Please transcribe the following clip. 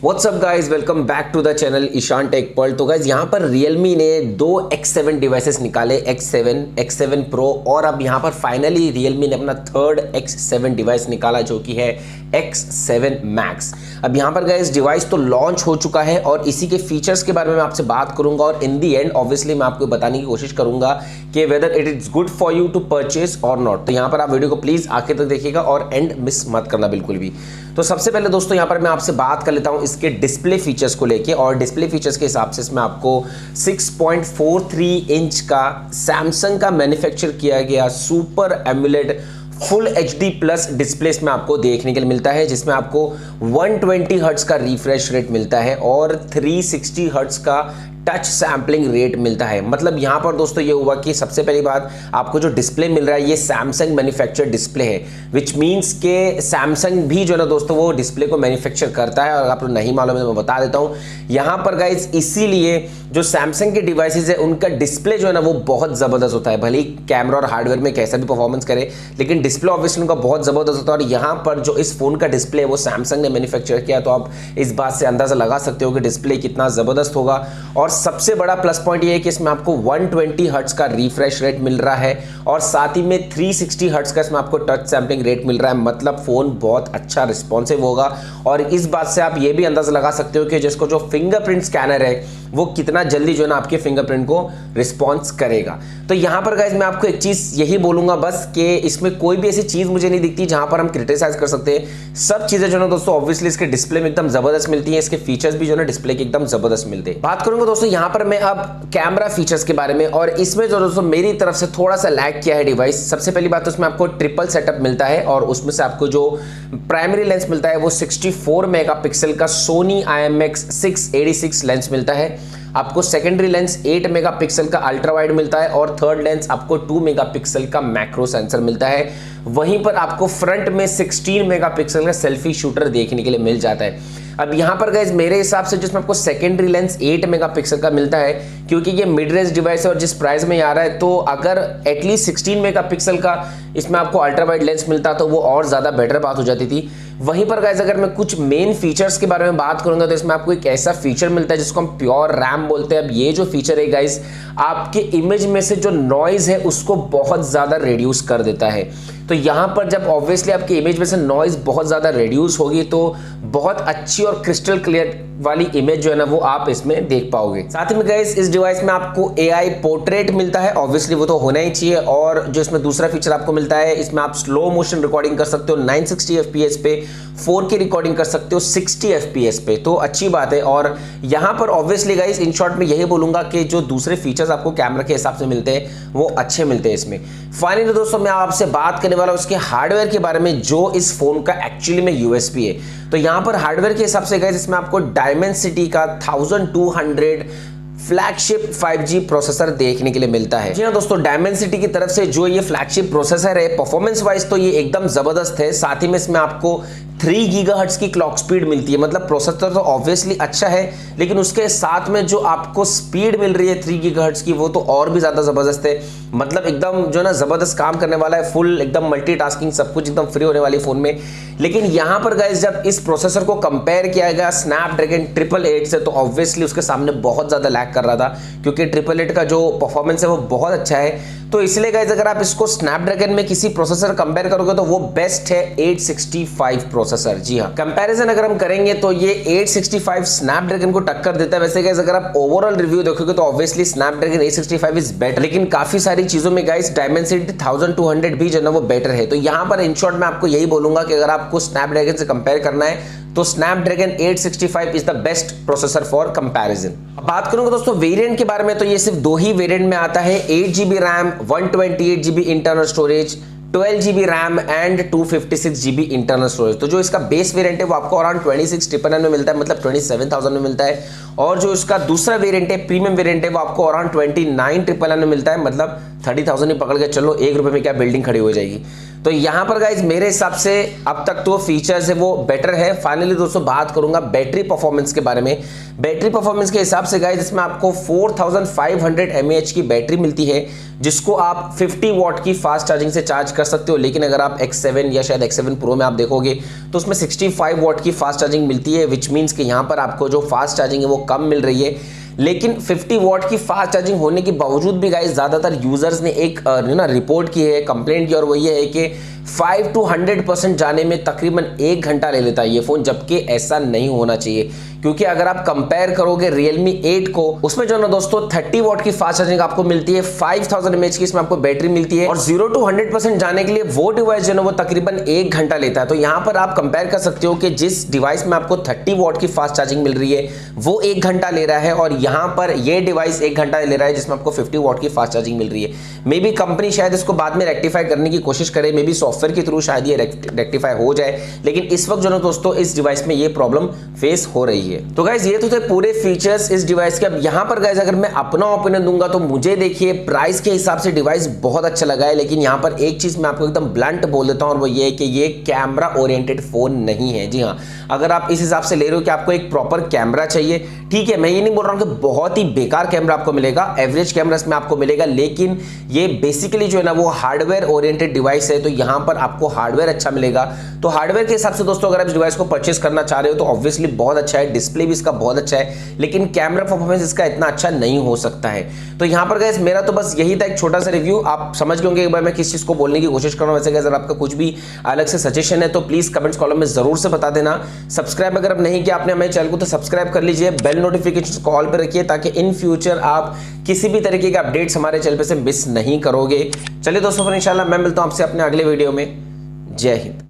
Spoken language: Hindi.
WhatsApp guys, welcome back to the channel Ishan tech world. तो गाइज यहाँ पर Realme ने दो X7 डिवाइसेस निकाले, X7, X7 Pro, और अब यहाँ पर फाइनली Realme ने अपना थर्ड X7 डिवाइस निकाला जो कि है X7 Max। अब यहाँ पर गाइज डिवाइस तो लॉन्च हो चुका है और इसी के फीचर्स के बारे में मैं आपसे बात करूंगा और इन दी एंड ऑब्वियसली मैं आपको बताने की कोशिश करूंगा कि whether it is good for you to purchase और नॉट। तो यहाँ पर आप वीडियो को प्लीज आखिर तक देखिएगा और एंड मिस मत करना बिल्कुल भी। तो सबसे पहले दोस्तों यहाँ पर मैं आपसे बात कर लेता हूँ इसके डिस्प्ले फीचर्स को लेके, और डिस्प्ले फीचर्स के हिसाब से इसमें आपको 6.43 इंच का सैमसंग का मैन्युफैक्चर किया गया super emulate full HD plus display में आपको देखने के लिए मिलता है, जिसमें आपको 120 हर्ट्ज का रिफ्रेश रेट मिलता है और 360 हर्ट्ज का टच सैम्पलिंग रेट मिलता है। मतलब यहाँ पर दोस्तों ये हुआ कि सबसे पहली बात आपको जो डिस्प्ले मिल रहा है ये सैमसंग मैन्युफैक्चर डिस्प्ले है, विच मीन्स के सैमसंग भी जो है ना दोस्तों वो डिस्प्ले को मैन्युफैक्चर करता है। और आपको नहीं मालूम है तो मैं बता देता हूँ यहाँ पर गाइज, इसीलिए जो सैमसंग के डिवाइसेज है उनका डिस्प्ले जो है ना वो बहुत ज़बरदस्त होता है। भले ही कैमरा और हार्डवेयर में कैसा भी परफॉर्मेंस करे, लेकिन डिस्प्ले ऑब्वियसली उनका बहुत ज़बरदस्त होता है। और यहाँ पर जो इस फोन का डिस्प्ले है वो सैमसंग ने मैन्युफैक्चर किया, तो आप इस बात से अंदाजा लगा सकते हो कि डिस्प्ले कितना ज़बरदस्त होगा। और सबसे बड़ा प्लस पॉइंट ये है कि इसमें आपको 120 हर्ट्ज का रिफ्रेश रेट मिल रहा है और साथ ही में 360 हर्ट्ज का इसमें आपको टच सैम्पलिंग रेट मिल रहा है। मतलब फोन बहुत अच्छा रिस्पॉन्सिव होगा और इस बात से आप ये भी अंदाजा लगा सकते हो कि जिसको जो फिंगरप्रिंट स्कैनर है वो कितना जल्दी जो है ना आपके फिंगरप्रिंट को रिस्पॉन्स करेगा। तो यहाँ पर गाइज मैं आपको एक चीज यही बोलूंगा बस कि इसमें कोई भी ऐसी चीज मुझे नहीं दिखती जहां पर हम क्रिटिसाइज कर सकते हैं। सब चीजें जो है दोस्तों ऑब्वियसली इसके डिस्प्ले में एकदम जबरदस्त मिलती है, इसके फीचर्स भी जो है डिस्प्ले के एकदम जबरदस्त मिलते हैं। बात करूंगा दोस्तों यहाँ पर मैं अब कैमरा फीचर्स के बारे में, और इसमें जो दोस्तों मेरी तरफ से थोड़ा सा लैग किया है डिवाइस। सबसे पहली बात तो उसमें आपको ट्रिपल सेटअप मिलता है और उसमें से आपको जो प्राइमरी लेंस मिलता है वो 64 मेगापिक्सल का सोनी IMX 686 लेंस मिलता है। आपको सेकेंडरी लेंस 8 मेगापिक्सल का अल्ट्रा वाइड मिलता है और थर्ड लेंस आपको 2 मेगापिक्सल का मैक्रो सेंसर मिलता है। वहीं पर आपको फ्रंट में 16 मेगापिक्सल का सेल्फी शूटर देखने के लिए मिल जाता है। अब यहाँ पर गाइज मेरे हिसाब से जिसमें आपको सेकेंडरी लेंस 8 मेगापिक्सल का मिलता है, क्योंकि ये मिड रेंज डिवाइस है और जिस प्राइस में आ रहा है, तो अगर एटलीस्ट 16 मेगापिक्सल का इसमें आपको अल्ट्रा वाइड लेंस मिलता तो वो और ज़्यादा बेटर बात हो जाती थी। वहीं पर गाइज अगर मैं कुछ मेन फीचर्स के बारे में बात करूंगा तो इसमें आपको एक ऐसा फीचर मिलता है जिसको हम प्योर रैम बोलते हैं। अब ये जो फीचर है गाइज आपके इमेज में से जो नॉइज है उसको बहुत ज़्यादा रिड्यूस कर देता है। तो यहाँ पर जब ऑब्वियसली आपकी इमेज में से नॉइज बहुत ज़्यादा रिड्यूस होगी तो बहुत अच्छी और क्रिस्टल क्लियर वाली इमेज जो है ना वो आप इसमें देख पाओगे। साथ ही में गाइस इस डिवाइस में आपको AI पोर्ट्रेट मिलता है, ऑब्वियसली वो तो होना ही चाहिए। और जो इसमें दूसरा फीचर आपको मिलता है, इसमें आप स्लो मोशन रिकॉर्डिंग कर सकते हो 960 FPS पे, 4K रिकॉर्डिंग कर सकते हो 60 FPS पे, तो अच्छी बात है। और यहाँ पर ऑब्वियसली गाइस इन शॉर्ट में यही बोलूंगा कि जो दूसरे फीचर्स आपको कैमरा के हिसाब से मिलते हैं वो अच्छे मिलते हैं इसमें। फाइनली दोस्तों मैं आपसे बात करने वाला हूं उसके हार्डवेयर के बारे में जो इस फोन का एक्चुअली में USP है। तो यहाँ पर हार्डवेयर के हिसाब से गाइस इसमें आपको डायमेंसिटी का 1200 फ्लैगशिप 5G प्रोसेसर देखने के लिए मिलता है। जी हाँ दोस्तों, डायमेंसिटी की तरफ से जो ये फ्लैगशिप प्रोसेसर है परफॉर्मेंस वाइज तो ये एकदम जबरदस्त है। साथ ही में इसमें आपको 3 गीगाहर्ट्ज की क्लॉक स्पीड मिलती है। मतलब प्रोसेसर तो ऑब्वियसली अच्छा है, लेकिन उसके साथ में जो आपको स्पीड मिल रही है 3 गीगाहर्ट्ज की वो तो और भी ज्यादा जबरदस्त है। मतलब एकदम जो है ना जबरदस्त काम करने वाला है, फुल एकदम मल्टीटास्किंग सब कुछ एकदम फ्री होने वाली फोन में। लेकिन यहाँ पर गाइस जब इस प्रोसेसर को कंपेयर किया गया स्नैपड्रैगन 888 से तो ऑब्वियसली उसके सामने बहुत ज्यादा लैग कर रहा था, क्योंकि 888 का जो परफॉर्मेंस है वो बहुत अच्छा है। तो इसलिए गाइस अगर आप इसको स्नैपड्रैगन में किसी प्रोसेसर कंपेयर करोगे तो वो बेस्ट है 865 प्रोसेसर। जी हाँ, कंपैरिजन अगर हम करेंगे तो ये 865 स्नैपड्रैगन को टक्कर देता है। वैसे गाइस अगर आप ओवरऑल रिव्यू देखोगे तो ऑब्वियसली स्नैपड्रैगन 865 इज बेटर, लेकिन काफी सारी चीजों में गाइस डायमेंसिटी 1200 भी जो है वो बेटर है। तो यहाँ पर इन शॉर्ट मैं आपको यही बोलूंगा कि अगर आपको स्नैपड्रैगन से कंपेयर करना है तो Snapdragon 865 is the best processor for comparison. अब बात करूंगा दोस्तों वेरिएंट के बारे में, तो ये सिर्फ 2 ही वेरिएंट में आता है, 8GB RAM, 128GB internal storage, 12GB RAM and 256GB internal storage. तो जो इसका बेस वेरिएंट है वो आपको अराउंड 26,999 में मिलता है, मतलब 27,000 में मिलता है। और जो इसका दूसरा वेरिएंट है, प्रीमियम वेरिएंट है, वो आपको अराउंड 29,999 में मिलता है, मतलब 30,000 ही पकड़ के चलो, ₹1 में क्या बिल्डिंग खड़ी हो जाएगी। तो यहाँ पर गाइज मेरे हिसाब से अब तक तो फीचर्स है वो बेटर है। फाइनली दोस्तों बात करूंगा बैटरी परफॉर्मेंस के बारे में। बैटरी परफॉर्मेंस के हिसाब से गाइज इसमें आपको 4500 mAh की बैटरी मिलती है, जिसको आप 50 वॉट की फास्ट चार्जिंग से चार्ज कर सकते हो। लेकिन अगर आप X7 या शायद X7 Pro में आप देखोगे तो उसमें 65 वॉट की फास्ट चार्जिंग मिलती है, विच मीन्स कि यहाँ पर आपको जो फास्ट चार्जिंग है वो कम मिल रही है। लेकिन 50 वॉट की फास्ट चार्जिंग होने के बावजूद भी गाइस ज़्यादातर यूजर्स ने एक रिपोर्ट की है, कंप्लेंट की, और वो ये है कि 5 to 100% जाने में तकरीबन 1 घंटा ले लेता है ये फोन, जबकि ऐसा नहीं होना चाहिए। क्योंकि अगर आप कंपेयर करोगे Realme 8 को, उसमें जो ना दोस्तों 30 वॉट की फास्ट चार्जिंग आपको मिलती है, 5000 mAh की इसमें आपको बैटरी मिलती है, और 0 to 100% जाने के लिए वो डिवाइस जो है वो तकरीबन 1 घंटा लेता है। तो यहाँ पर आप कंपेयर कर सकते हो कि जिस डिवाइस में आपको 30 वॉट की फास्ट चार्जिंग मिल रही है वो 1 घंटा ले रहा है, और यहाँ पर ये डिवाइस 1 घंटा ले रहा है जिसमें आपको 50 वॉट की फास्ट चार्जिंग मिल रही है। मे बी कंपनी शायद इसको बाद में रेक्टिफाई करने की कोशिश करे, मे बी सॉफ्टवेयर के थ्रू शायद ये रेक्टिफाई हो जाए, लेकिन इस वक्त जो ना दोस्तों इस डिवाइस में ये प्रॉब्लम फेस हो रही है। तो गाइस ये तो थे पूरे फीचर्स इस डिवाइस के। अब यहाँ पर गाइस अगर मैं अपना ओपिनियन दूंगा तो मुझे देखिए प्राइस के हिसाब से डिवाइस बहुत अच्छा लगा है, लेकिन यहाँ पर एक चीज मैं आपको एकदम ब्लंट बोल देता हूँ, और वो ये है कि ये कैमरा ओरिएंटेड फोन नहीं है। जी हाँ, अगर आप इस हिसाब से ले रहे हो कि आपको एक प्रॉपर कैमरा चाहिए, ठीक है, मैं ये नहीं बोल रहा हूँ कि बहुत ही बेकार कैमरा आपको मिलेगा, एवरेज कैमरा इसमें आपको मिलेगा, लेकिन ये बेसिकली जो है ना वो हार्डवेयर ओरिएंटेड डिवाइस है, तो यहाँ पर आपको हार्डवेयर अच्छा मिलेगा। तो हार्डवेयर के हिसाब से दोस्तों अगर आप इस डिवाइस को परचेस करना चाह रहे हो तो ऑब्वियसली बहुत अच्छा है, डिस्प्ले भी इसका बहुत अच्छा है, लेकिन कैमरा परफॉर्मेंस इसका इतना अच्छा नहीं हो सकता है। तो यहाँ पर गाइस मेरा तो बस यही था एक छोटा सा रिव्यू, आप समझ गए होंगे एक बार मैं किस चीज को बोलने की कोशिश कर रहा हूँ। वैसे अगर आपका कुछ भी अलग से सजेशन है तो प्लीज कमेंट्स कॉलम में जरूर से बता देना। सब्सक्राइब अगर आप नहीं किया आपने हमारे चैनल को तो सब्सक्राइब कर लीजिए, बेल नोटिफिकेशन कॉल पर रखिए, ताकि इन फ्यूचर आप किसी भी तरीके के अपडेट्स हमारे चैनल पे से मिस नहीं करोगे। चलिए दोस्तों फिर इंशाल्लाह मैं मिलता हूं आपसे अपने अगले वीडियो में। जय हिंद।